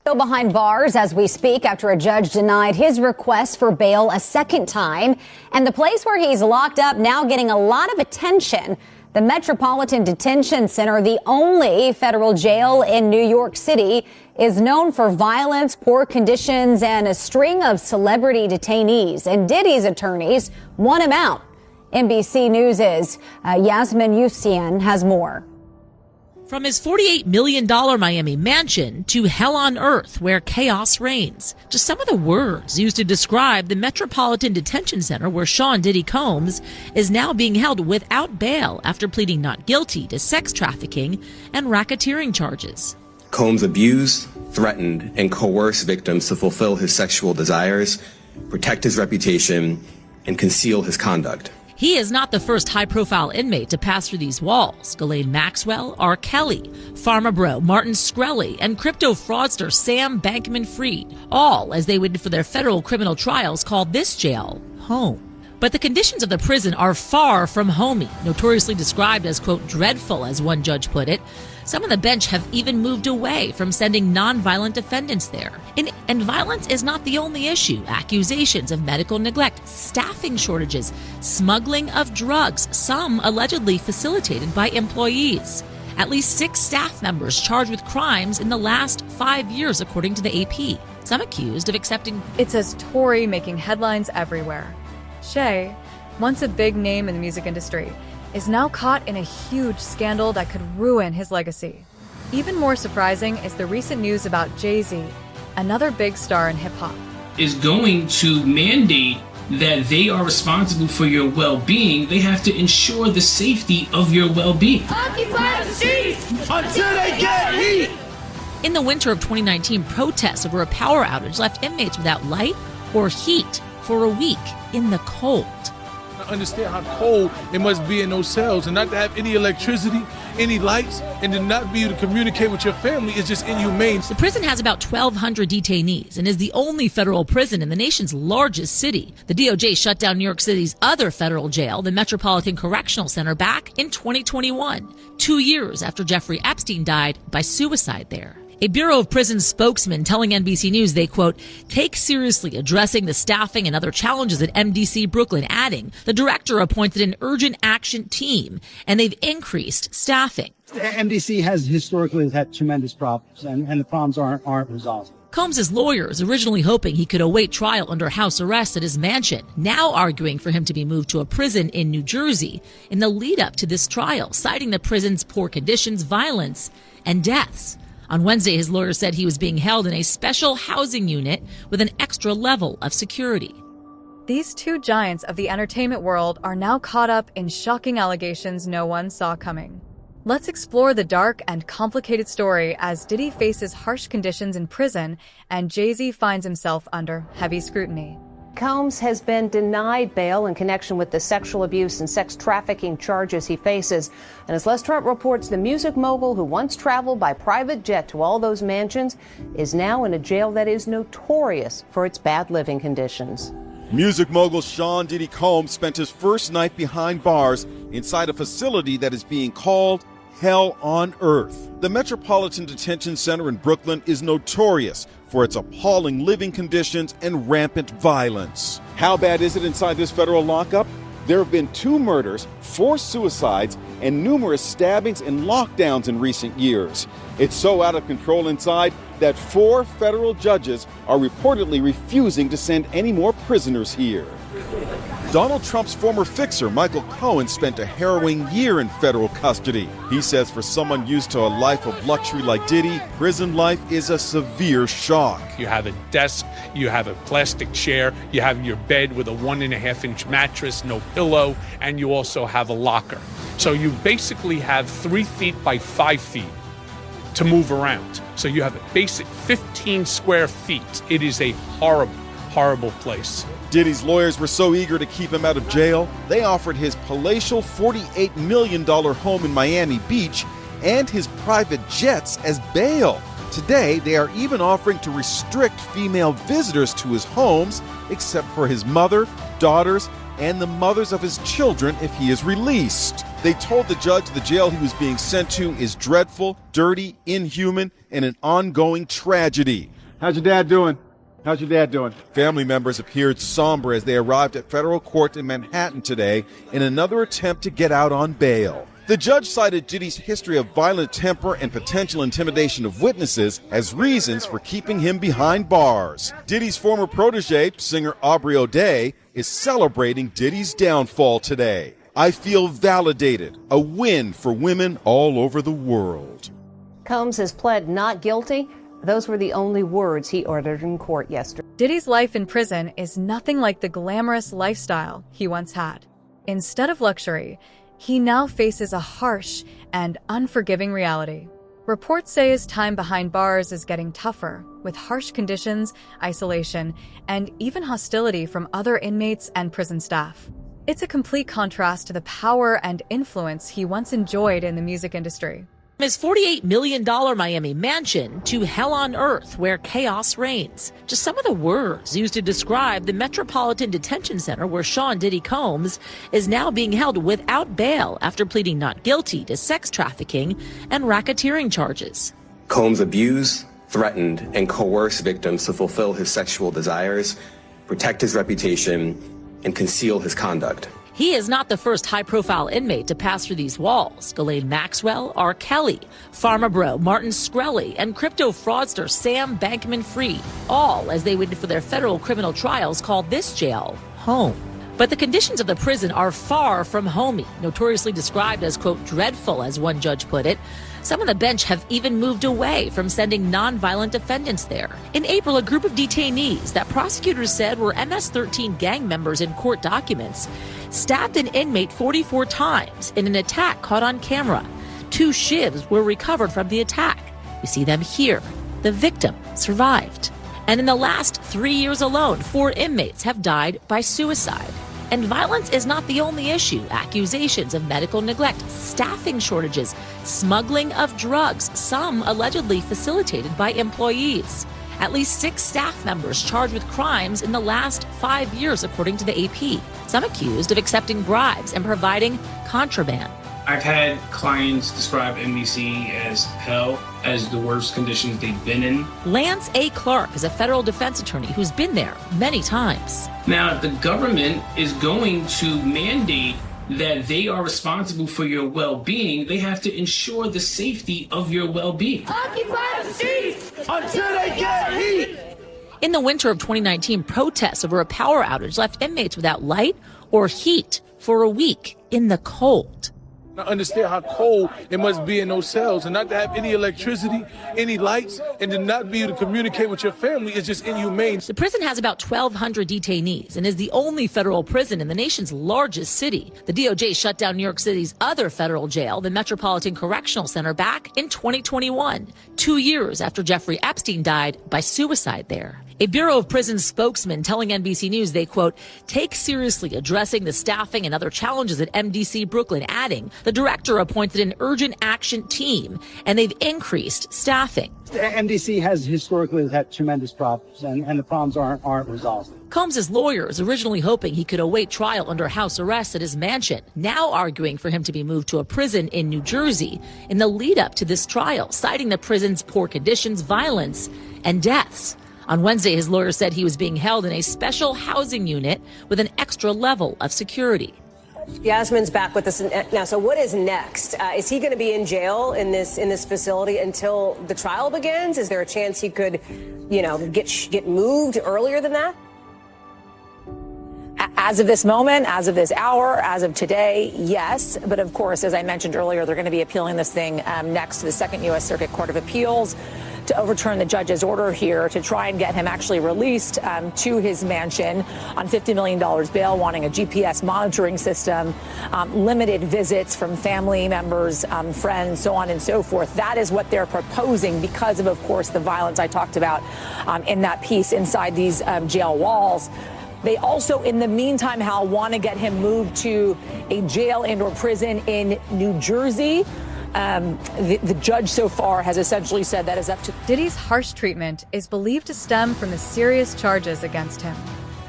Still behind bars as we speak after a judge denied his request for bail a second time. And the place where he's locked up now getting a lot of attention. The Metropolitan Detention Center, the only federal jail in New York City, is known for violence, poor conditions, and a string of celebrity detainees. And Diddy's attorneys want him out. NBC News' Yasmin Youssian has more. From his $48 million Miami mansion to hell on earth where chaos reigns. Just some of the words used to describe the Metropolitan Detention Center where Sean Diddy Combs is now being held without bail after pleading not guilty to sex trafficking and racketeering charges. Combs abused, threatened, and coerced victims to fulfill his sexual desires, protect his reputation, and conceal his conduct. He is not the first high-profile inmate to pass through these walls. Ghislaine Maxwell, R. Kelly, Pharma Bro, Martin Shkreli, and crypto fraudster Sam Bankman-Fried, all as they waited for their federal criminal trials, called this jail home. But the conditions of the prison are far from homey, notoriously described as, quote, dreadful, as one judge put it. Some on the bench have even moved away from sending nonviolent defendants there. And violence is not the only issue. Accusations of medical neglect, staffing shortages, smuggling of drugs, some allegedly facilitated by employees. At least 6 staff members charged with crimes in the last 5 years, according to the AP. Some accused of accepting. It says Tory making headlines everywhere. Shay, once a big name in the music industry, is now caught in a huge scandal that could ruin his legacy. Even more surprising is the recent news about Jay-Z, another big star in hip-hop. Is going to mandate that they are responsible for your well-being. They have to ensure the safety of your well-being. Occupy the streets until they get heat. In the winter of 2019, protests over a power outage left inmates without light or heat for a week in the cold. I understand how cold it must be in those cells, and not to have any electricity, any lights, and to not be able to communicate with your family is just inhumane. The prison has about 1,200 detainees and is the only federal prison in the nation's largest city. The DOJ shut down New York City's other federal jail, the Metropolitan Correctional Center, back in 2021, 2 years after Jeffrey Epstein died by suicide there. A Bureau of Prisons spokesman telling NBC News they, quote, take seriously addressing the staffing and other challenges at MDC Brooklyn, adding the director appointed an urgent action team and they've increased staffing. MDC has historically had tremendous problems and the problems aren't resolved. Combs' lawyers originally hoping he could await trial under house arrest at his mansion, now arguing for him to be moved to a prison in New Jersey in the lead up to this trial, citing the prison's poor conditions, violence, and deaths. On Wednesday, his lawyer said he was being held in a special housing unit with an extra level of security. These two giants of the entertainment world are now caught up in shocking allegations no one saw coming. Let's explore the dark and complicated story as Diddy faces harsh conditions in prison and Jay-Z finds himself under heavy scrutiny. Combs has been denied bail in connection with the sexual abuse and sex trafficking charges he faces. And as Les Trent reports, the music mogul who once traveled by private jet to all those mansions is now in a jail that is notorious for its bad living conditions. Music mogul Sean Diddy Combs spent his first night behind bars inside a facility that is being called hell on earth. The Metropolitan Detention Center in Brooklyn is notorious for its appalling living conditions and rampant violence. How bad is it inside this federal lockup? There have been 2 murders, 4 suicides, and numerous stabbings and lockdowns in recent years. It's so out of control inside that 4 federal judges are reportedly refusing to send any more prisoners here. Donald Trump's former fixer, Michael Cohen, spent a harrowing year in federal custody. He says for someone used to a life of luxury like Diddy, prison life is a severe shock. You have a desk, you have a plastic chair, you have your bed with a 1.5-inch mattress, no pillow, and you also have a locker. So you basically have 3 feet by 5 feet to move around. So you have a basic 15 square feet. It is a horrible, horrible place. Diddy's lawyers were so eager to keep him out of jail, they offered his palatial $48 million home in Miami Beach and his private jets as bail. Today, they are even offering to restrict female visitors to his homes, except for his mother, daughters, and the mothers of his children if he is released. They told the judge the jail he was being sent to is dreadful, dirty, inhuman, and an ongoing tragedy. How's your dad doing? How's your dad doing? Family members appeared somber as they arrived at federal court in Manhattan today in another attempt to get out on bail. The judge cited Diddy's history of violent temper and potential intimidation of witnesses as reasons for keeping him behind bars. Diddy's former protege, singer Aubrey O'Day, is celebrating Diddy's downfall today. I feel validated, a win for women all over the world. Combs has pled not guilty. Those were the only words he uttered in court yesterday. Diddy's life in prison is nothing like the glamorous lifestyle he once had. Instead of luxury, he now faces a harsh and unforgiving reality. Reports say his time behind bars is getting tougher, with harsh conditions, isolation, and even hostility from other inmates and prison staff. It's a complete contrast to the power and influence he once enjoyed in the music industry. His $48 million Miami mansion to hell on earth where chaos reigns. Just some of the words used to describe the Metropolitan Detention Center where Sean Diddy Combs is now being held without bail after pleading not guilty to sex trafficking and racketeering charges. Combs abused, threatened, and coerced victims to fulfill his sexual desires, protect his reputation, and conceal his conduct. He is not the first high-profile inmate to pass through these walls. Ghislaine Maxwell, R. Kelly, Pharma Bro, Martin Shkreli, and crypto fraudster Sam Bankman-Fried, all as they waited for their federal criminal trials, called this jail home. But the conditions of the prison are far from homey, notoriously described as, quote, dreadful, as one judge put it. Some on the bench have even moved away from sending nonviolent defendants there. In April, a group of detainees that prosecutors said were MS-13 gang members in court documents stabbed an inmate 44 times in an attack caught on camera. 2 shivs were recovered from the attack. You see them here. The victim survived. And in the last 3 years alone, 4 inmates have died by suicide. And violence is not the only issue. Accusations of medical neglect, staffing shortages, smuggling of drugs, some allegedly facilitated by employees. At least 6 staff members charged with crimes in the last 5 years, according to the AP. Some accused of accepting bribes and providing contraband. I've had clients describe NBC as hell, as the worst conditions they've been in. Lance A. Clark is a federal defense attorney who's been there many times. Now, if the government is going to mandate that they are responsible for your well-being, they have to ensure the safety of your well-being. Occupy the streets until they get heat. In the winter of 2019, protests over a power outage left inmates without light or heat for a week in the cold. I understand how cold it must be in those cells, and not to have any electricity, any lights, and to not be able to communicate with your family is just inhumane. The prison has about 1,200 detainees and is the only federal prison in the nation's largest city. The DOJ shut down New York City's other federal jail, the Metropolitan Correctional Center, back in 2021, 2 years after Jeffrey Epstein died by suicide there. A Bureau of Prisons spokesman telling NBC News they, quote, take seriously addressing the staffing and other challenges at MDC Brooklyn, adding the director appointed an urgent action team and they've increased staffing. MDC has historically had tremendous problems, and the problems aren't resolved. Combs' lawyers originally hoping he could await trial under house arrest at his mansion, now arguing for him to be moved to a prison in New Jersey in the lead up to this trial, citing the prison's poor conditions, violence, and deaths. On Wednesday, his lawyer said he was being held in a special housing unit with an extra level of security. Yasmin's back with us now. So what is next? Is he going to be in jail in this facility until the trial begins? Is there a chance he could, get moved earlier than that? As of this moment, as of this hour, as of today, yes. But of course, as I mentioned earlier, they're going to be appealing this thing next to the Second U.S. Circuit Court of Appeals to overturn the judge's order here to try and get him actually released to his mansion on $50 million bail, wanting a GPS monitoring system, limited visits from family members, friends, so on and so forth. That is what they're proposing because of course, the violence I talked about in that piece inside these jail walls. They also, in the meantime, Hal, want to get him moved to a jail and/or prison in New Jersey. The judge so far has essentially said that is up to... Diddy's harsh treatment is believed to stem from the serious charges against him.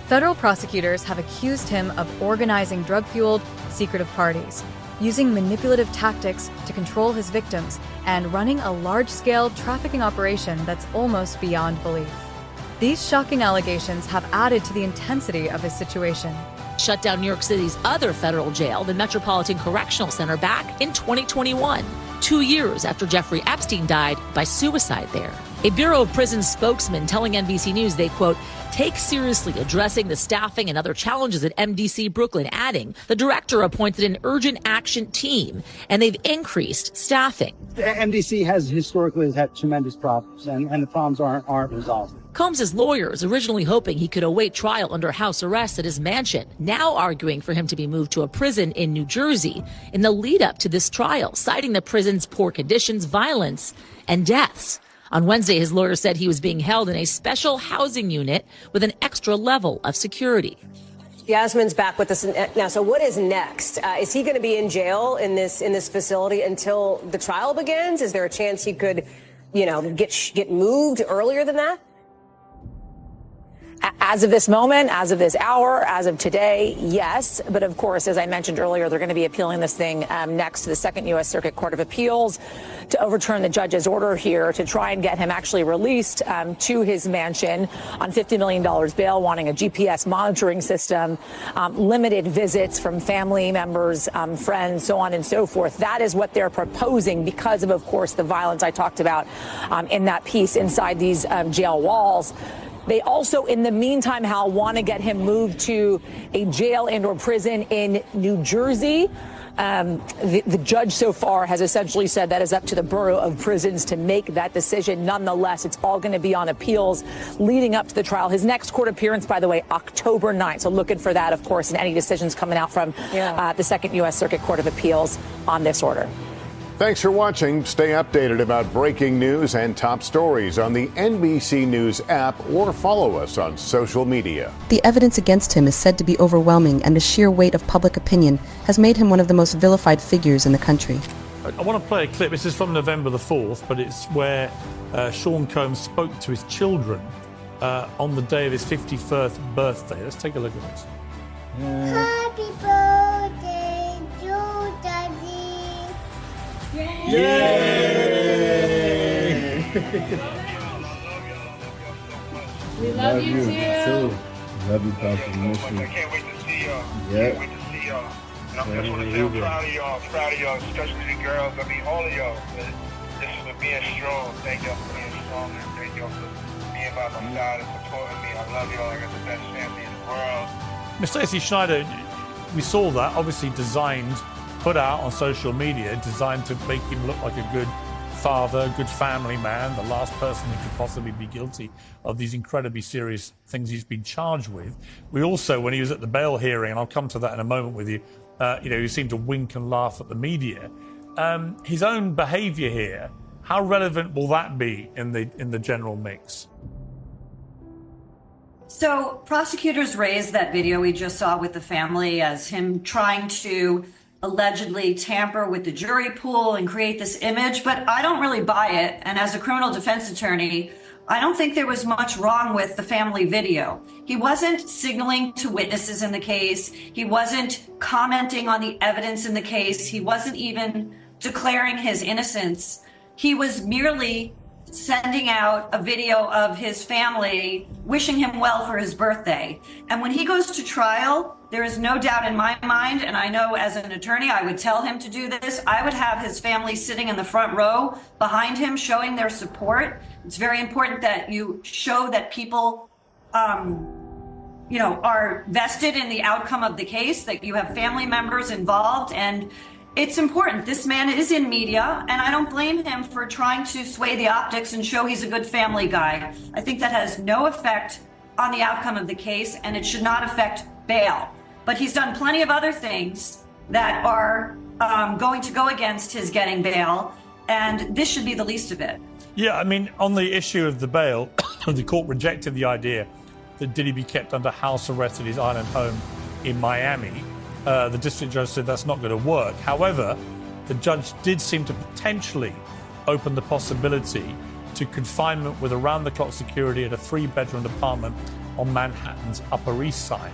Federal prosecutors have accused him of organizing drug-fueled, secretive parties, using manipulative tactics to control his victims, and running a large-scale trafficking operation that's almost beyond belief. These shocking allegations have added to the intensity of his situation. Shut down New York City's other federal jail, the Metropolitan Correctional Center, back in 2021, 2 years after Jeffrey Epstein died by suicide there. A Bureau of Prisons spokesman telling NBC News they, quote, take seriously addressing the staffing and other challenges at MDC Brooklyn, adding the director appointed an urgent action team and they've increased staffing. The MDC has historically had tremendous problems, and the problems aren't resolved. Combs' lawyers originally hoping he could await trial under house arrest at his mansion, now arguing for him to be moved to a prison in New Jersey in the lead up to this trial, citing the prison's poor conditions, violence, and deaths. On Wednesday, his lawyer said he was being held in a special housing unit with an extra level of security. Yasmin's back with us now. So what is next? Is he going to be in jail in this facility until the trial begins? Is there a chance he could, get moved earlier than that? As of this moment, as of this hour, as of today, yes. But of course, as I mentioned earlier, they're going to be appealing this thing next to the Second U.S. Circuit Court of Appeals to overturn the judge's order here to try and get him actually released to his mansion on $50 million bail, wanting a GPS monitoring system, limited visits from family members, friends, so on and so forth. That is what they're proposing because of course, the violence I talked about in that piece inside these jail walls. They also, in the meantime, Hal, want to get him moved to a jail and or prison in New Jersey. The judge so far has essentially said that is up to the Bureau of Prisons to make that decision. Nonetheless, it's all going to be on appeals leading up to the trial. His next court appearance, by the way, October 9th. So looking for that, of course, and any decisions coming out from the Second U.S. Circuit Court of Appeals on this order. Thanks for watching. Stay updated about breaking news and top stories on the NBC News app or follow us on social media. The evidence against him is said to be overwhelming, and the sheer weight of public opinion has made him one of the most vilified figures in the country. I want to play a clip. This is from November the 4th, but it's where Sean Combs spoke to his children on the day of his 51st birthday. Let's take a look at this. Happy birthday to Daddy. Yay! We love you too. Love you, Pastor. I can't wait to see y'all. Yeah. Can't wait to see y'all. And I'm just want to say I'm proud of y'all, especially the girls. I mean, all of y'all. This is for being strong. Thank y'all for being strong, and thank y'all for being by my side and supporting me. I love y'all. I got the best family in the world. Miss Stacey Schneider, we saw that, obviously put out on social media, designed to make him look like a good father, good family man, the last person who could possibly be guilty of these incredibly serious things he's been charged with. We also, when he was at the bail hearing, and I'll come to that in a moment with you, he seemed to wink and laugh at the media. His own behavior here, how relevant will that be in the general mix? So prosecutors raised that video we just saw with the family as him trying to allegedly tamper with the jury pool and create this image, but I don't really buy it. And as a criminal defense attorney, I don't think there was much wrong with the family video. He wasn't signaling to witnesses in the case. He wasn't commenting on the evidence in the case. He wasn't even declaring his innocence. He was merely sending out a video of his family wishing him well for his birthday. And when he goes to trial, there is no doubt in my mind, and I know as an attorney, I would tell him to do this. I would have his family sitting in the front row behind him, showing their support. It's very important that you show that people, are vested in the outcome of the case, that you have family members involved, and it's important. This man is in media, and I don't blame him for trying to sway the optics and show he's a good family guy. I think that has no effect on the outcome of the case, and it should not affect bail. But he's done plenty of other things that are going to go against his getting bail, and this should be the least of it. Yeah, I mean, on the issue of the bail, the court rejected the idea that Diddy be kept under house arrest at his island home in Miami. The district judge said that's not going to work. However, the judge did seem to potentially open the possibility to confinement with around-the-clock security at a 3-bedroom apartment on Manhattan's Upper East Side.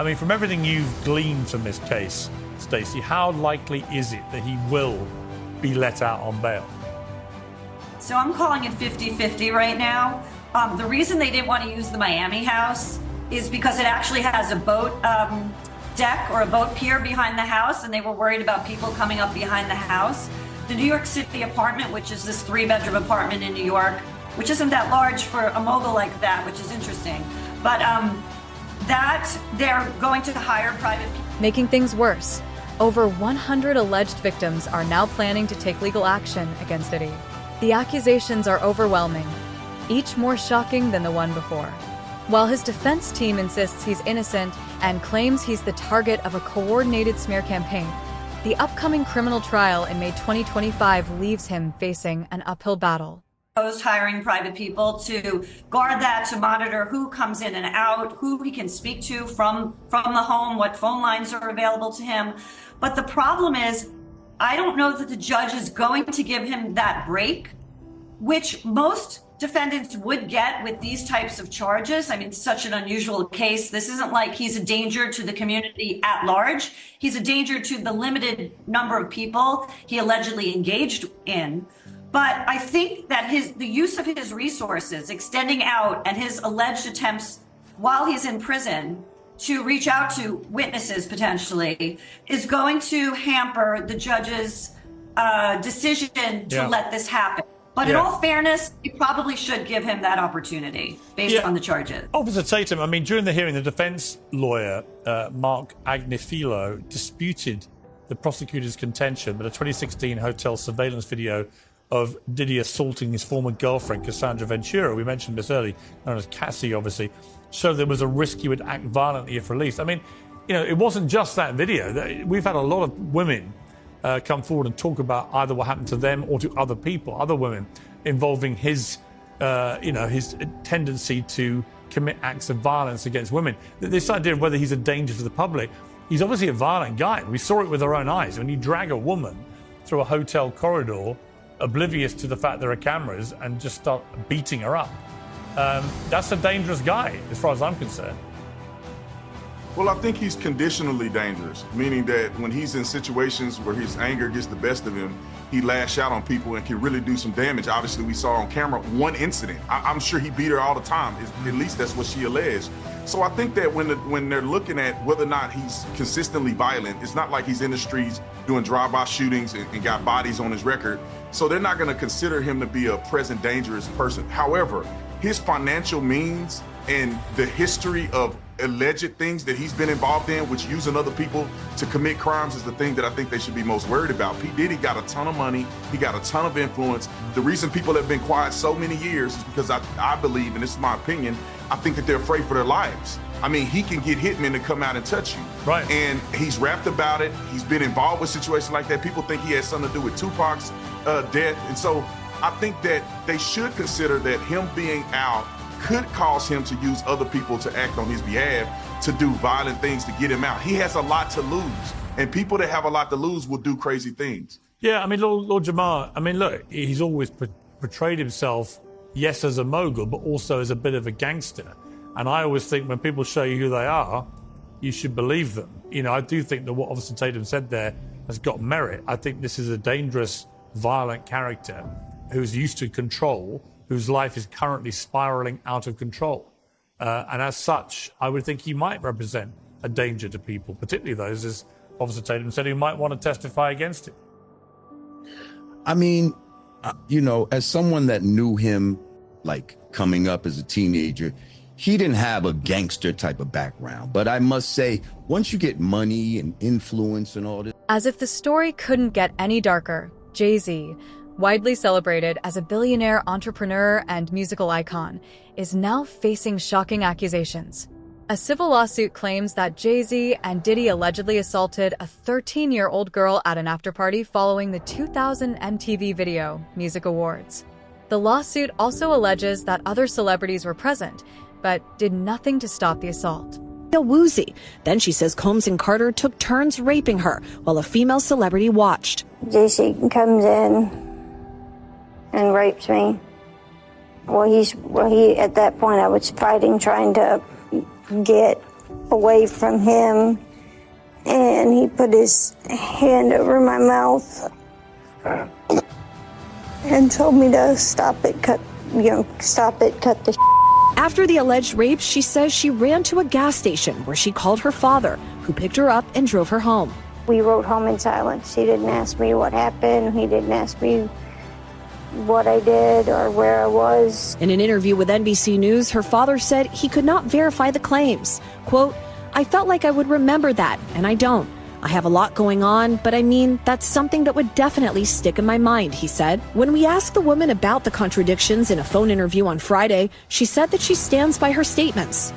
I mean, from everything you've gleaned from this case, Stacey, how likely is it that he will be let out on bail? So I'm calling it 50-50 right now. The reason they didn't want to use the Miami house is because it actually has a boat deck or a boat pier behind the house, and they were worried about people coming up behind the house. The New York City apartment, which is this 3-bedroom apartment in New York, which isn't that large for a mogul like that, which is interesting. But that they're going to hire private people. Making things worse, over 100 alleged victims are now planning to take legal action against Diddy. The accusations are overwhelming, each more shocking than the one before. While his defense team insists he's innocent and claims he's the target of a coordinated smear campaign, the upcoming criminal trial in May 2025 leaves him facing an uphill battle. Hiring private people to guard that, to monitor who comes in and out, who he can speak to from the home, what phone lines are available to him. But the problem is, I don't know that the judge is going to give him that break, which most defendants would get with these types of charges. I mean, such an unusual case. This isn't like he's a danger to the community at large. He's a danger to the limited number of people he allegedly engaged in. But I think that the use of his resources, extending out, and his alleged attempts while he's in prison to reach out to witnesses potentially is going to hamper the judge's decision to let this happen. But in all fairness, you probably should give him that opportunity based on the charges. Officer Tatum, I mean, during the hearing, the defense lawyer, Mark Agnifilo, disputed the prosecutor's contention that a 2016 hotel surveillance video of Diddy assaulting his former girlfriend, Cassandra Ventura, we mentioned this earlier, known as Cassie, obviously, showed there was a risk he would act violently if released. I mean, you know, it wasn't just that video. We've had a lot of women come forward and talk about either what happened to them or to other people, other women, involving his, his tendency to commit acts of violence against women. This idea of whether he's a danger to the public, he's obviously a violent guy. We saw it with our own eyes. When you drag a woman through a hotel corridor, oblivious to the fact there are cameras, and just start beating her up, that's a dangerous guy, as far as I'm concerned. Well, I think he's conditionally dangerous, meaning that when he's in situations where his anger gets the best of him, he lash out on people and can really do some damage. Obviously, we saw on camera one incident. I'm sure he beat her all the time. At least that's what she alleged. So I think that when they're looking at whether or not he's consistently violent, it's not like he's in the streets doing drive-by shootings and got bodies on his record. So they're not going to consider him to be a present dangerous person. However, his financial means and the history of alleged things that he's been involved in, which using other people to commit crimes, is the thing that I think they should be most worried about. P. Diddy got a ton of money. He got a ton of influence. The reason people have been quiet so many years is because I believe, and this is my opinion, I think that they're afraid for their lives. I mean, he can get hitmen to come out and touch you. Right. And he's rapped about it. He's been involved with situations like that. People think he has something to do with Tupac's death. And so I think that they should consider that him being out could cause him to use other people to act on his behalf to do violent things to get him out. He has a lot to lose, and people that have a lot to lose will do crazy things. Yeah, I mean, Lord Jamar, I mean, look, he's always portrayed himself, yes, as a mogul, but also as a bit of a gangster. And I always think when people show you who they are, you should believe them. You know, I do think that what Officer Tatum said there has got merit. I think this is a dangerous, violent character who's used to control, whose life is currently spiraling out of control. And as such, I would think he might represent a danger to people, particularly those, as Officer Tatum said, who might want to testify against him. I mean, as someone that knew him, like coming up as a teenager, he didn't have a gangster type of background. But I must say, once you get money and influence and all this. As if the story couldn't get any darker, Jay-Z, widely celebrated as a billionaire entrepreneur and musical icon, is now facing shocking accusations. A civil lawsuit claims that Jay-Z and Diddy allegedly assaulted a 13-year-old girl at an afterparty following the 2000 MTV Video Music Awards. The lawsuit also alleges that other celebrities were present, but did nothing to stop the assault. Woozy. Then she says Combs and Carter took turns raping her while a female celebrity watched. Jesse comes in and rapes me. Well, he at that point I was fighting, trying to get away from him, and he put his hand over my mouth and told me to stop it, cut the After the alleged rape, she says she ran to a gas station where she called her father, who picked her up and drove her home. We rode home in silence. He didn't ask me what happened. He didn't ask me what I did or where I was. In an interview with NBC News, her father said he could not verify the claims. Quote, "I felt like I would remember that, and I don't. I have a lot going on, but I mean, that's something that would definitely stick in my mind," he said. When we asked the woman about the contradictions in a phone interview on Friday, she said that she stands by her statements.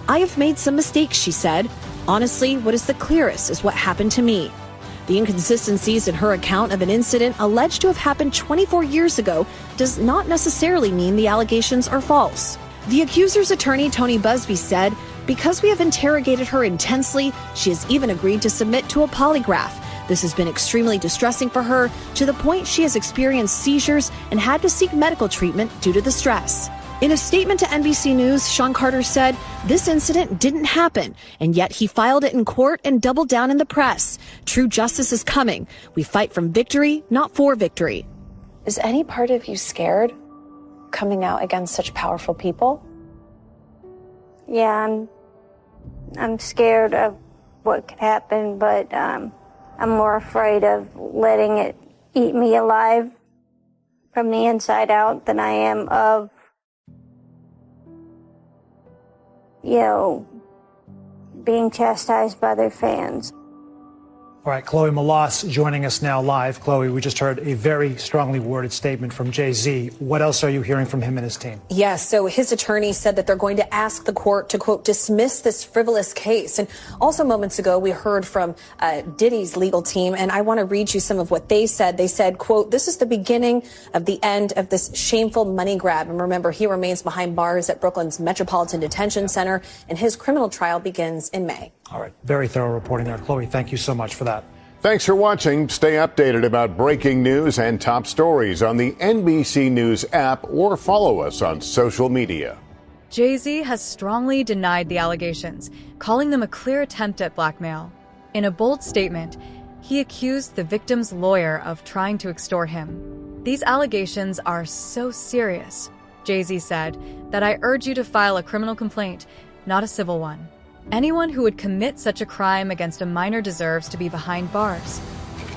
"I have made some mistakes," she said. "Honestly, what is the clearest is what happened to me." The inconsistencies in her account of an incident alleged to have happened 24 years ago does not necessarily mean the allegations are false. The accuser's attorney, Tony Busby, said, "Because we have interrogated her intensely, she has even agreed to submit to a polygraph. This has been extremely distressing for her, to the point she has experienced seizures and had to seek medical treatment due to the stress." In a statement to NBC News, Sean Carter said, "This incident didn't happen, and yet he filed it in court and doubled down in the press. True justice is coming. We fight from victory, not for victory." Is any part of you scared coming out against such powerful people? Yeah, I'm scared of what could happen, but I'm more afraid of letting it eat me alive from the inside out than I am of, being chastised by their fans. All right, Chloe Malas joining us now live. Chloe, we just heard a very strongly worded statement from Jay-Z. What else are you hearing from him and his team? Yes, so his attorney said that they're going to ask the court to, quote, dismiss this frivolous case. And also moments ago, we heard from Diddy's legal team, and I want to read you some of what they said. They said, quote, "This is the beginning of the end of this shameful money grab." And remember, he remains behind bars at Brooklyn's Metropolitan Detention Center, and his criminal trial begins in May. All right, very thorough reporting there. Chloe, thank you so much for that. Thanks for watching. Stay updated about breaking news and top stories on the NBC News app or follow us on social media. Jay-Z has strongly denied the allegations, calling them a clear attempt at blackmail. In a bold statement, he accused the victim's lawyer of trying to extort him. "These allegations are so serious," Jay-Z said, "that I urge you to file a criminal complaint, not a civil one. Anyone who would commit such a crime against a minor deserves to be behind bars."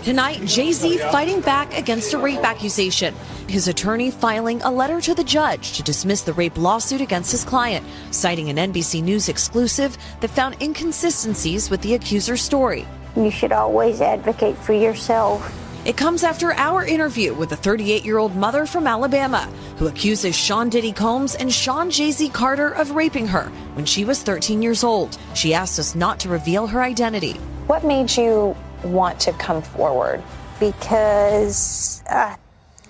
Tonight, Jay-Z fighting back against a rape accusation. His attorney filing a letter to the judge to dismiss the rape lawsuit against his client, citing an NBC News exclusive that found inconsistencies with the accuser's story. You should always advocate for yourself. It comes after our interview with a 38-year-old mother from Alabama who accuses Sean Diddy Combs and Sean Jay-Z Carter of raping her when she was 13 years old. She asked us not to reveal her identity. What made you want to come forward? Because I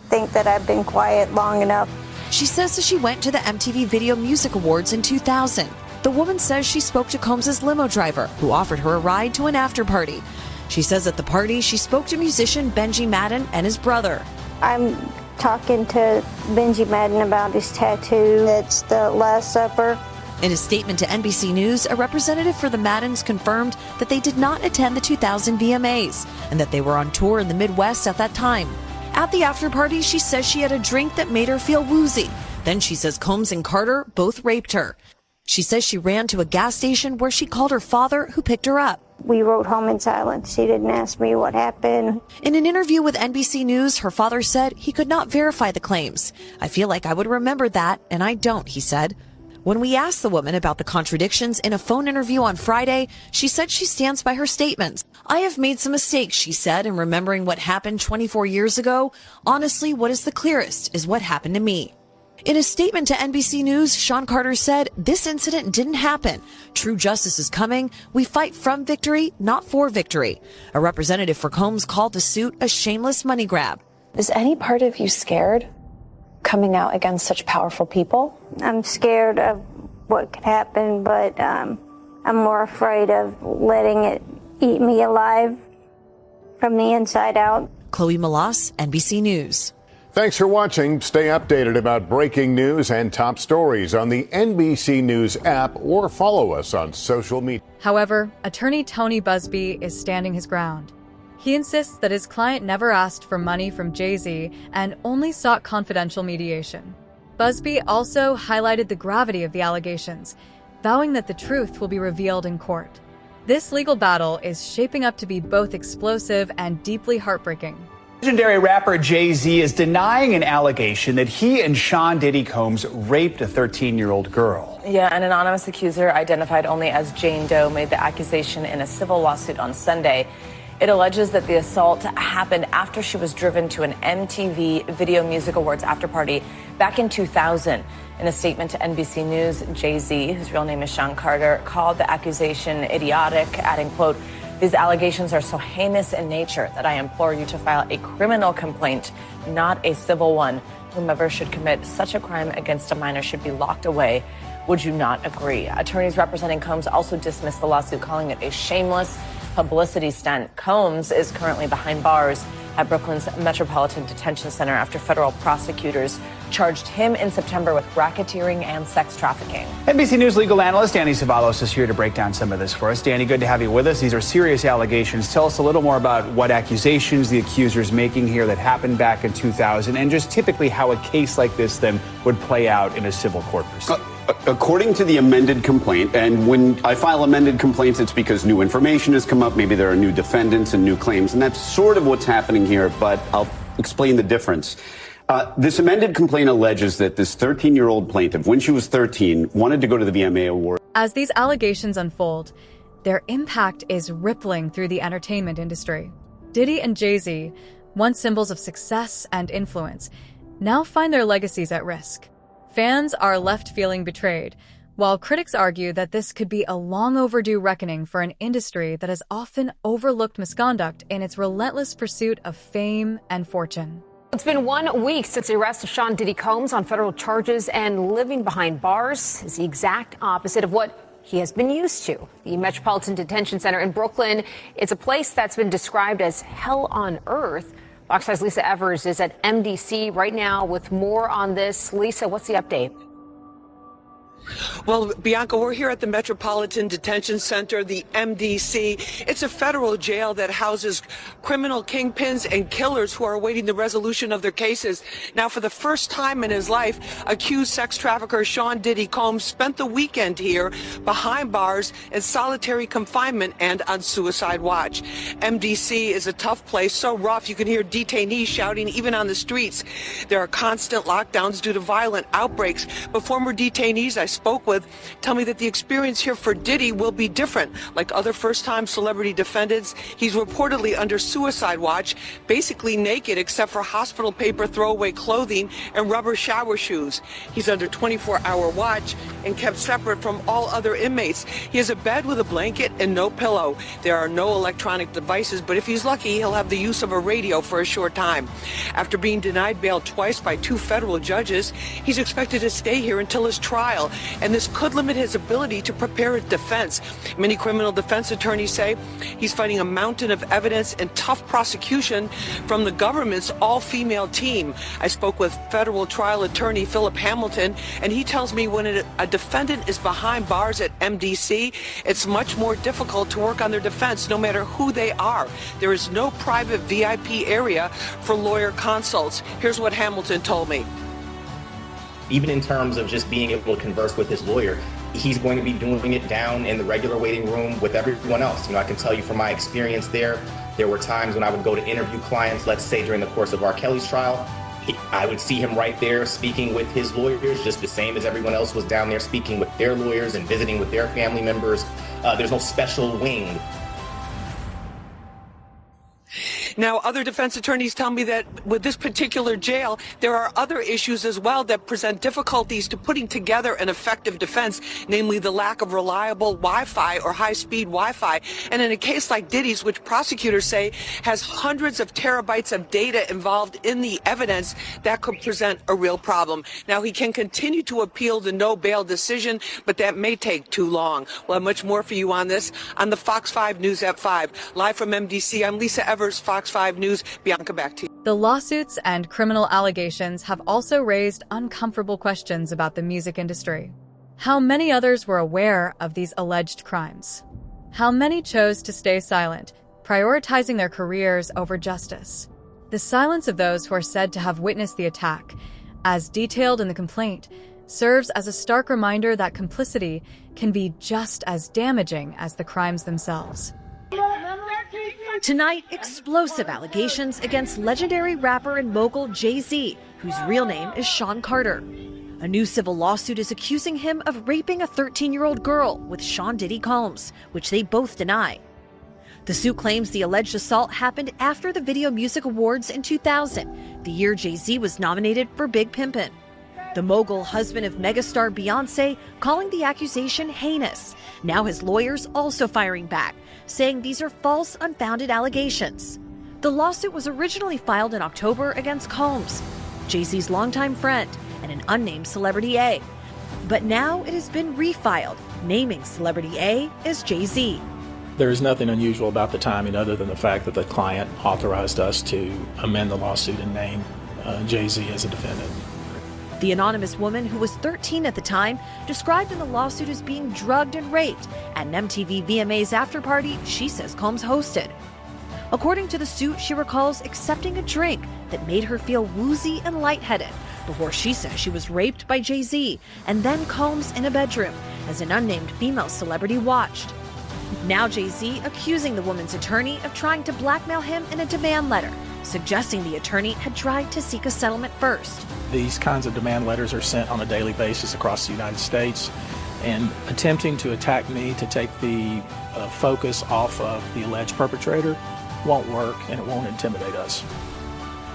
think that I've been quiet long enough. She says that she went to the MTV Video Music Awards in 2000. The woman says she spoke to Combs' limo driver, who offered her a ride to an after party. She says at the party, she spoke to musician Benji Madden and his brother. I'm talking to Benji Madden about his tattoo. It's the Last Supper. In a statement to NBC News, a representative for the Maddens confirmed that they did not attend the 2000 VMAs and that they were on tour in the Midwest at that time. At the after party, she says she had a drink that made her feel woozy. Then she says Combs and Carter both raped her. She says she ran to a gas station where she called her father, who picked her up. We rode home in silence. He didn't ask me what happened. In an interview with NBC News, her father said he could not verify the claims. "I feel like I would remember that, and I don't," he said. When we asked the woman about the contradictions in a phone interview on Friday, she said she stands by her statements. "I have made some mistakes," she said, in remembering what happened 24 years ago. "Honestly, what is the clearest is what happened to me." In a statement to NBC News, Sean Carter said, "This incident didn't happen. True justice is coming. We fight from victory, not for victory." A representative for Combs called the suit a shameless money grab. Is any part of you scared coming out against such powerful people? I'm scared of what could happen, but I'm more afraid of letting it eat me alive from the inside out. Chloe Malas, NBC News. Thanks for watching. Stay updated about breaking news and top stories on the NBC News app or follow us on social media. However, attorney Tony Buzbee is standing his ground. He insists that his client never asked for money from Jay-Z and only sought confidential mediation. Buzbee also highlighted the gravity of the allegations, vowing that the truth will be revealed in court. This legal battle is shaping up to be both explosive and deeply heartbreaking. Legendary rapper Jay-Z is denying an allegation that he and Sean Diddy Combs raped a 13-year-old girl. Yeah, an anonymous accuser identified only as Jane Doe made the accusation in a civil lawsuit on Sunday. It alleges that the assault happened after she was driven to an MTV Video Music Awards afterparty back in 2000. In a statement to NBC News, Jay-Z, whose real name is Sean Carter, called the accusation idiotic, adding, quote, "These allegations are so heinous in nature that I implore you to file a criminal complaint, not a civil one. Whomever should commit such a crime against a minor should be locked away. Would you not agree?" Attorneys representing Combs also dismissed the lawsuit, calling it a shameless publicity stunt. Combs is currently behind bars at Brooklyn's Metropolitan Detention Center after federal prosecutors charged him in September with racketeering and sex trafficking. NBC News legal analyst Danny Savalos is here to break down some of this for us. Danny, good to have you with us. These are serious allegations. Tell us a little more about what accusations the accuser is making here that happened back in 2000, and just typically how a case like this then would play out in a civil court proceeding. According to the amended complaint, and when I file amended complaints, it's because new information has come up. Maybe there are new defendants and new claims, and that's sort of what's happening here, but I'll explain the difference. This amended complaint alleges that this 13-year-old plaintiff, when she was 13, wanted to go to the VMA Award. As these allegations unfold, their impact is rippling through the entertainment industry. Diddy and Jay-Z, once symbols of success and influence, now find their legacies at risk. Fans are left feeling betrayed, while critics argue that this could be a long overdue reckoning for an industry that has often overlooked misconduct in its relentless pursuit of fame and fortune. It's been 1 week since the arrest of Sean Diddy Combs on federal charges, and living behind bars is the exact opposite of what he has been used to. The Metropolitan Detention Center in Brooklyn, it's a place that's been described as hell on earth. Fox 5's Lisa Evers is at MDC right now with more on this. Lisa, what's the update? Well, Bianca, we're here at the Metropolitan Detention Center, the MDC. It's a federal jail that houses criminal kingpins and killers who are awaiting the resolution of their cases. Now, for the first time in his life, accused sex trafficker Sean Diddy Combs spent the weekend here behind bars in solitary confinement and on suicide watch. MDC is a tough place, so rough you can hear detainees shouting even on the streets. There are constant lockdowns due to violent outbreaks, but former detainees I spoke with tell me that the experience here for Diddy will be different. Like other first-time celebrity defendants, he's reportedly under suicide watch, basically naked except for hospital paper, throwaway clothing, and rubber shower shoes. He's under 24-hour watch and kept separate from all other inmates. He has a bed with a blanket and no pillow. There are no electronic devices, but if he's lucky, he'll have the use of a radio for a short time. After being denied bail twice by 2 federal judges, he's expected to stay here until his trial, and this could limit his ability to prepare a defense. Many criminal defense attorneys say he's fighting a mountain of evidence and tough prosecution from the government's all-female team. I spoke with federal trial attorney Philip Hamilton, and he tells me when a defendant is behind bars at MDC, it's much more difficult to work on their defense no matter who they are. There is no private VIP area for lawyer consults. Here's what Hamilton told me. Even in terms of just being able to converse with his lawyer, he's going to be doing it down in the regular waiting room with everyone else. You know, I can tell you from my experience there were times when I would go to interview clients, let's say during the course of R. Kelly's trial, I would see him right there speaking with his lawyers, just the same as everyone else was down there speaking with their lawyers and visiting with their family members. There's no special wing. Now, other defense attorneys tell me that with this particular jail, there are other issues as well that present difficulties to putting together an effective defense, namely the lack of reliable Wi-Fi or high-speed Wi-Fi. And in a case like Diddy's, which prosecutors say has hundreds of terabytes of data involved in the evidence, that could present a real problem. Now, he can continue to appeal the no bail decision, but that may take too long. We'll have much more for you on this on the Fox 5 News at 5. Live from MDC, I'm Lisa Evers, Fox 5 News. Bianca, back to you. The lawsuits and criminal allegations have also raised uncomfortable questions about the music industry. How many others were aware of these alleged crimes? How many chose to stay silent, prioritizing their careers over justice? The silence of those who are said to have witnessed the attack, as detailed in the complaint, serves as a stark reminder that complicity can be just as damaging as the crimes themselves. Tonight, explosive allegations against legendary rapper and mogul Jay-Z, whose real name is Sean Carter. A new civil lawsuit is accusing him of raping a 13-year-old girl with Sean Diddy Combs, which they both deny. The suit claims the alleged assault happened after the Video Music Awards in 2000, the year Jay-Z was nominated for Big Pimpin'. The mogul, husband of megastar Beyonce, calling the accusation heinous. Now his lawyers also firing back, saying these are false, unfounded allegations. The lawsuit was originally filed in October against Combs, Jay-Z's longtime friend, and an unnamed Celebrity A. But now it has been refiled, naming Celebrity A as Jay-Z. There is nothing unusual about the timing other than the fact that the client authorized us to amend the lawsuit and name Jay-Z as a defendant. The anonymous woman, who was 13 at the time, described in the lawsuit as being drugged and raped at an MTV VMAs afterparty she says Combs hosted. According to the suit, she recalls accepting a drink that made her feel woozy and lightheaded before she says she was raped by Jay-Z and then Combs in a bedroom as an unnamed female celebrity watched. Now Jay-Z accusing the woman's attorney of trying to blackmail him in a demand letter, suggesting the attorney had tried to seek a settlement first. These kinds of demand letters are sent on a daily basis across the United States, and attempting to attack me to take the focus off of the alleged perpetrator won't work, and it won't intimidate us.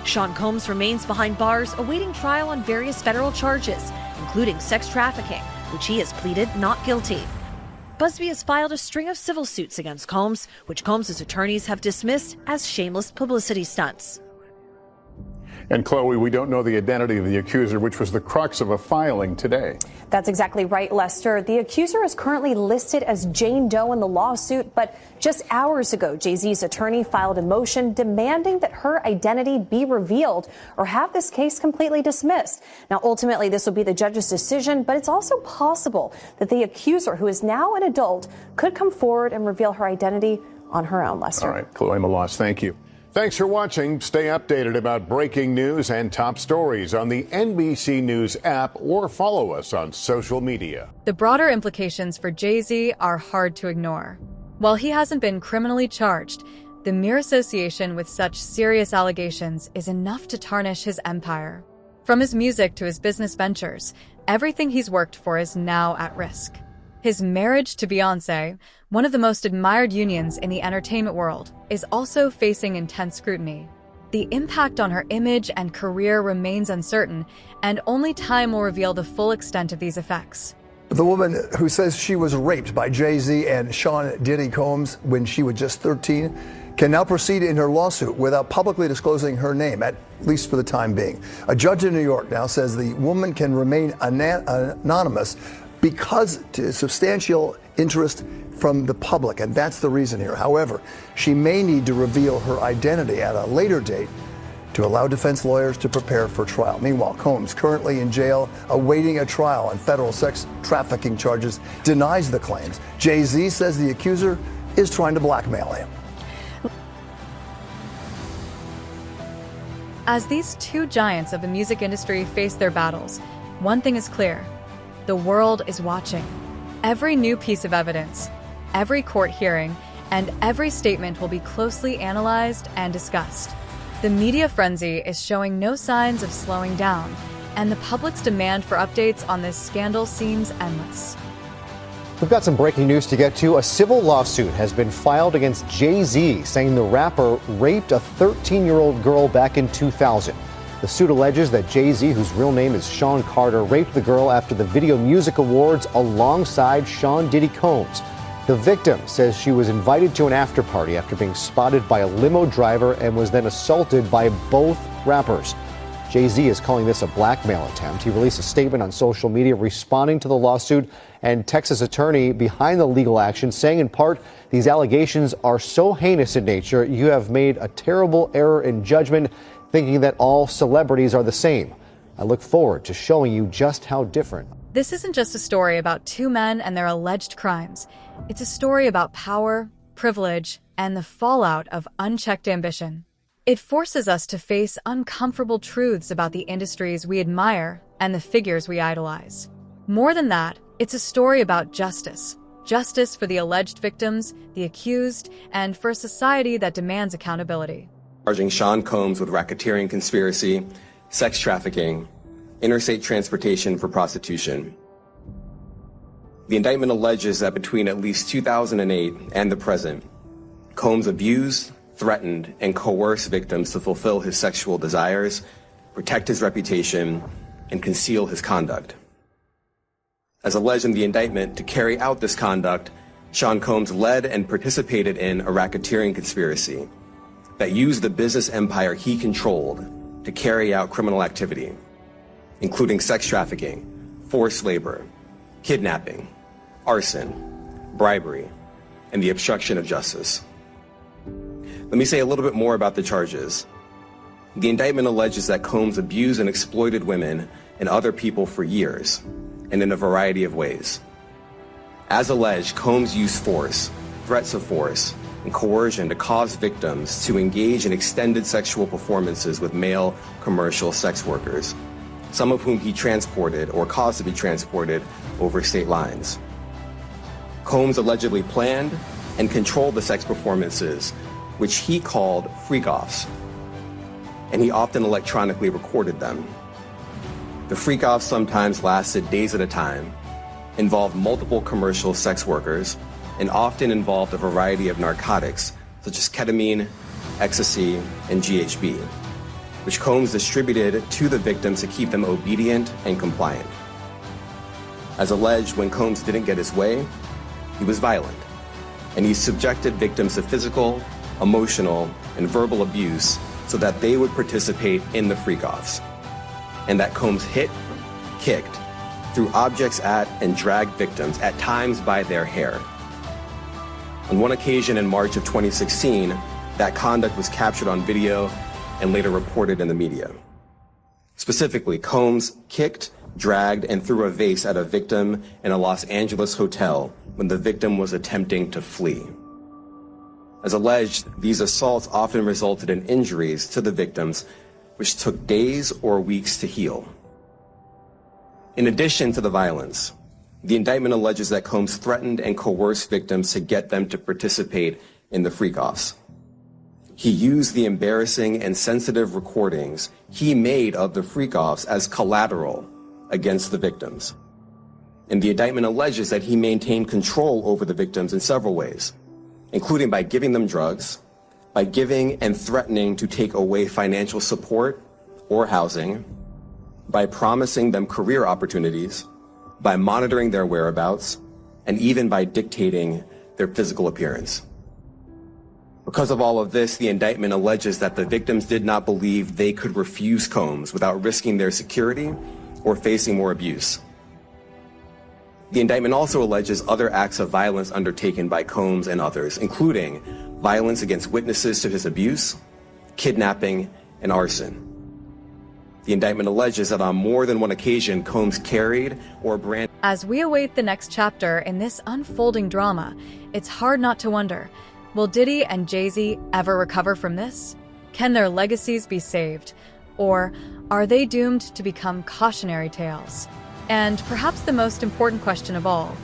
Sean Combs remains behind bars awaiting trial on various federal charges, including sex trafficking, which he has pleaded not guilty. Busby has filed a string of civil suits against Combs, which Combs' attorneys have dismissed as shameless publicity stunts. And Chloe, we don't know the identity of the accuser, which was the crux of a filing today. That's exactly right, Lester. The accuser is currently listed as Jane Doe in the lawsuit, but just hours ago, Jay-Z's attorney filed a motion demanding that her identity be revealed or have this case completely dismissed. Now, ultimately, this will be the judge's decision, but it's also possible that the accuser, who is now an adult, could come forward and reveal her identity on her own, Lester. All right, Chloe Malas, thank you. Thanks for watching. Stay updated about breaking news and top stories on the NBC News app or follow us on social media. The broader implications for Jay-Z are hard to ignore. While he hasn't been criminally charged, the mere association with such serious allegations is enough to tarnish his empire. From his music to his business ventures, everything he's worked for is now at risk. His marriage to Beyonce, one of the most admired unions in the entertainment world, is also facing intense scrutiny. The impact on her image and career remains uncertain, and only time will reveal the full extent of these effects. The woman who says she was raped by Jay-Z and Sean Diddy Combs when she was just 13 can now proceed in her lawsuit without publicly disclosing her name, at least for the time being. A judge in New York now says the woman can remain anonymous because to substantial interest from the public, and that's the reason here. However, she may need to reveal her identity at a later date to allow defense lawyers to prepare for trial. Meanwhile, Combs, currently in jail awaiting a trial on federal sex trafficking charges, denies the claims. Jay-Z says the accuser is trying to blackmail him. As these two giants of the music industry face their battles, one thing is clear: the world is watching. Every new piece of evidence, every court hearing, and every statement will be closely analyzed and discussed. The media frenzy is showing no signs of slowing down, and the public's demand for updates on this scandal seems endless. We've got some breaking news to get to. A civil lawsuit has been filed against Jay-Z, saying the rapper raped a 13-year-old girl back in 2000. The suit alleges that Jay-Z, whose real name is Sean Carter, raped the girl after the Video Music Awards alongside Sean Diddy Combs. The victim says she was invited to an after-party after being spotted by a limo driver and was then assaulted by both rappers. Jay-Z is calling this a blackmail attempt. He released a statement on social media responding to the lawsuit, and Texas attorney behind the legal action saying in part, "These allegations are so heinous in nature, you have made a terrible error in judgment. thinking that all celebrities are the same. I look forward to showing you just how different. This isn't just a story about two men and their alleged crimes. It's a story about power, privilege, and the fallout of unchecked ambition. It forces us to face uncomfortable truths about the industries we admire and the figures we idolize. More than that, it's a story about justice. Justice for the alleged victims, the accused, and for a society that demands accountability. Charging Sean Combs with racketeering conspiracy, sex trafficking, interstate transportation for prostitution. The indictment alleges that between at least 2008 and the present, Combs abused, threatened, and coerced victims to fulfill his sexual desires, protect his reputation, and conceal his conduct. As alleged in the indictment, to carry out this conduct, Sean Combs led and participated in a racketeering conspiracy that used the business empire he controlled to carry out criminal activity, including sex trafficking, forced labor, kidnapping, arson, bribery, and the obstruction of justice. Let me say a little bit more about the charges. The indictment alleges that Combs abused and exploited women and other people for years, and in a variety of ways. As alleged, Combs used force, threats of force, and coercion to cause victims to engage in extended sexual performances with male commercial sex workers, some of whom he transported or caused to be transported over state lines. Combs allegedly planned and controlled the sex performances, which he called freak-offs, and he often electronically recorded them. The freak-offs sometimes lasted days at a time, involved multiple commercial sex workers, and often involved a variety of narcotics, such as ketamine, ecstasy, and GHB, which Combs distributed to the victims to keep them obedient and compliant. As alleged, when Combs didn't get his way, he was violent, and he subjected victims to physical, emotional, and verbal abuse so that they would participate in the freak-offs, and that Combs hit, kicked, threw objects at, and dragged victims, at times by their hair. On one occasion in March of 2016, that conduct was captured on video and later reported in the media. Specifically, Combs kicked, dragged, and threw a vase at a victim in a Los Angeles hotel when the victim was attempting to flee. As alleged, these assaults often resulted in injuries to the victims, which took days or weeks to heal. In addition to the violence, the indictment alleges that Combs threatened and coerced victims to get them to participate in the freak-offs. He used the embarrassing and sensitive recordings he made of the freak-offs as collateral against the victims. And the indictment alleges that he maintained control over the victims in several ways, including by giving them drugs, by giving and threatening to take away financial support or housing, by promising them career opportunities, by monitoring their whereabouts, and even by dictating their physical appearance. Because of all of this, the indictment alleges that the victims did not believe they could refuse Combs without risking their security or facing more abuse. The indictment also alleges other acts of violence undertaken by Combs and others, including violence against witnesses to his abuse, kidnapping, and arson. The indictment alleges that on more than one occasion, Combs carried or branded. As we await the next chapter in this unfolding drama, it's hard not to wonder, will Diddy and Jay-Z ever recover from this? Can their legacies be saved? Or are they doomed to become cautionary tales? And perhaps the most important question of all,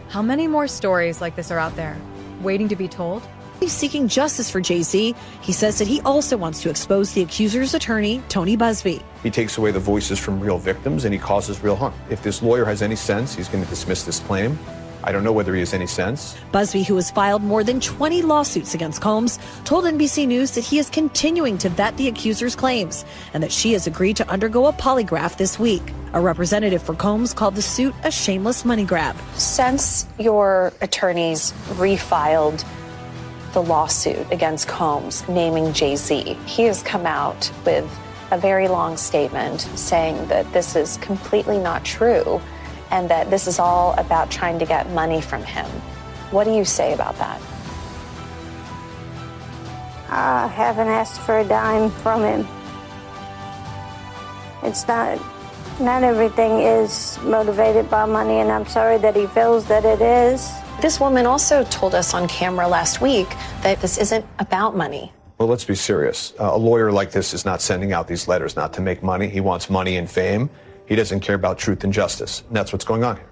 how many more stories like this are out there, waiting to be told? He's seeking justice for Jay-Z. He says that he also wants to expose the accuser's attorney, Tony Busby. He takes away the voices from real victims and he causes real harm. If this lawyer has any sense, he's going to dismiss this claim. I don't know whether he has any sense. Busby, who has filed more than 20 lawsuits against Combs, told NBC News that he is continuing to vet the accuser's claims and that she has agreed to undergo a polygraph this week. A representative for Combs called the suit a shameless money grab. Since your attorneys refiled the lawsuit against Combs naming Jay-Z, he has come out with a very long statement saying that this is completely not true and that this is all about trying to get money from him. What do you say about that? I haven't asked for a dime from him. It's not everything is motivated by money, and I'm sorry that he feels that it is. This woman also told us on camera last week that this isn't about money. Well, let's be serious. A lawyer like this is not sending out these letters not to make money. He wants money and fame. He doesn't care about truth and justice. And that's what's going on here.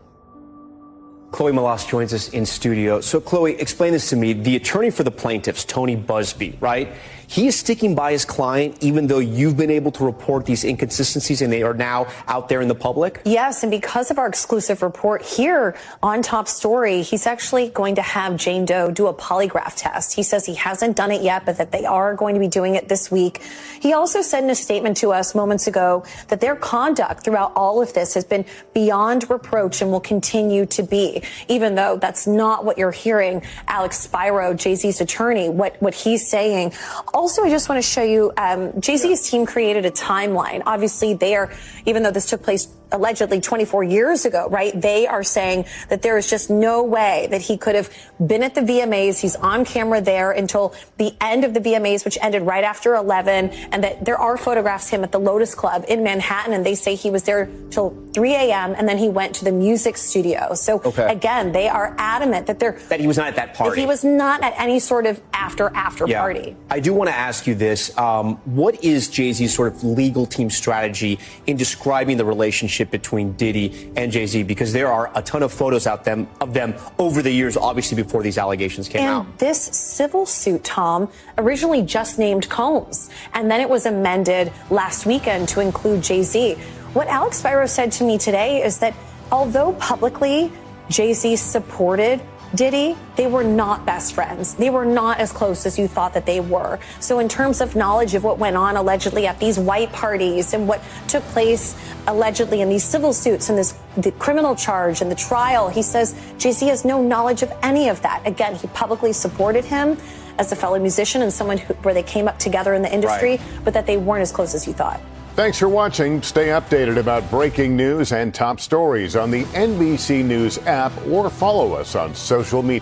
Chloe Malas joins us in studio. So, Chloe, explain this to me. The attorney for the plaintiffs, Tony Busby, right? He is sticking by his client even though you've been able to report these inconsistencies and they are now out there in the public? Yes, and because of our exclusive report here on Top Story, he's actually going to have Jane Doe do a polygraph test. He says he hasn't done it yet, but that they are going to be doing it this week. He also said in a statement to us moments ago that their conduct throughout all of this has been beyond reproach and will continue to be, even though that's not what you're hearing Alex Spiro, Jay-Z's attorney, what he's saying. Also, I just want to show you, Jay-Z's team created a timeline. Obviously, they are, even though this took place allegedly 24 years ago, right? They are saying that there is just no way that he could have been at the VMAs. He's on camera there until the end of the VMAs, which ended right after 11, and that there are photographs of him at the Lotus Club in Manhattan, and they say he was there till 3 a.m., and then he went to the music studio. So, again, they are adamant that he was not at that party. That he was not at any sort of after party. I do want to ask you this. What is Jay-Z's sort of legal team strategy in describing the relationship between Diddy and Jay-Z? Because there are a ton of photos of them over the years, obviously before these allegations came out. And this civil suit, Tom, originally just named Combs, and then it was amended last weekend to include Jay-Z. What Alex Spiro said to me today is that although publicly Jay-Z supported Diddy, they were not best friends. They were not as close as you thought that they were. So in terms of knowledge of what went on allegedly at these white parties and what took place allegedly in these civil suits and the criminal charge and the trial, he says Jay-Z has no knowledge of any of that. Again, he publicly supported him as a fellow musician and someone where they came up together in the industry, but that they weren't as close as you thought. Thanks for watching. Stay updated about breaking news and top stories on the NBC News app or follow us on social media.